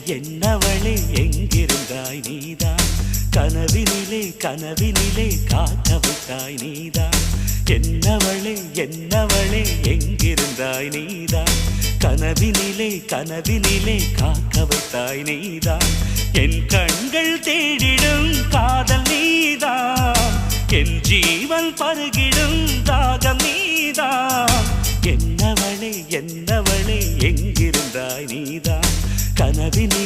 என்னவளே எங்கிருந்தாய் நீதான் கனவினிலே கனவினிலே காக்க வைத்தாய் நீதான் என்னவளே என்னவளே எங்கிருந்தாய் நீதான் கனவினிலே கனவினிலே காக்க வைத்தாய் நீதான் என் கண்கள் தேடிடும் காதல் நீதான் என் ஜீவன் பருகிடும் தாகம் நீதான் என்னவளே என்னவளே எங்கிருந்தாய் நீதான் கனவினிலே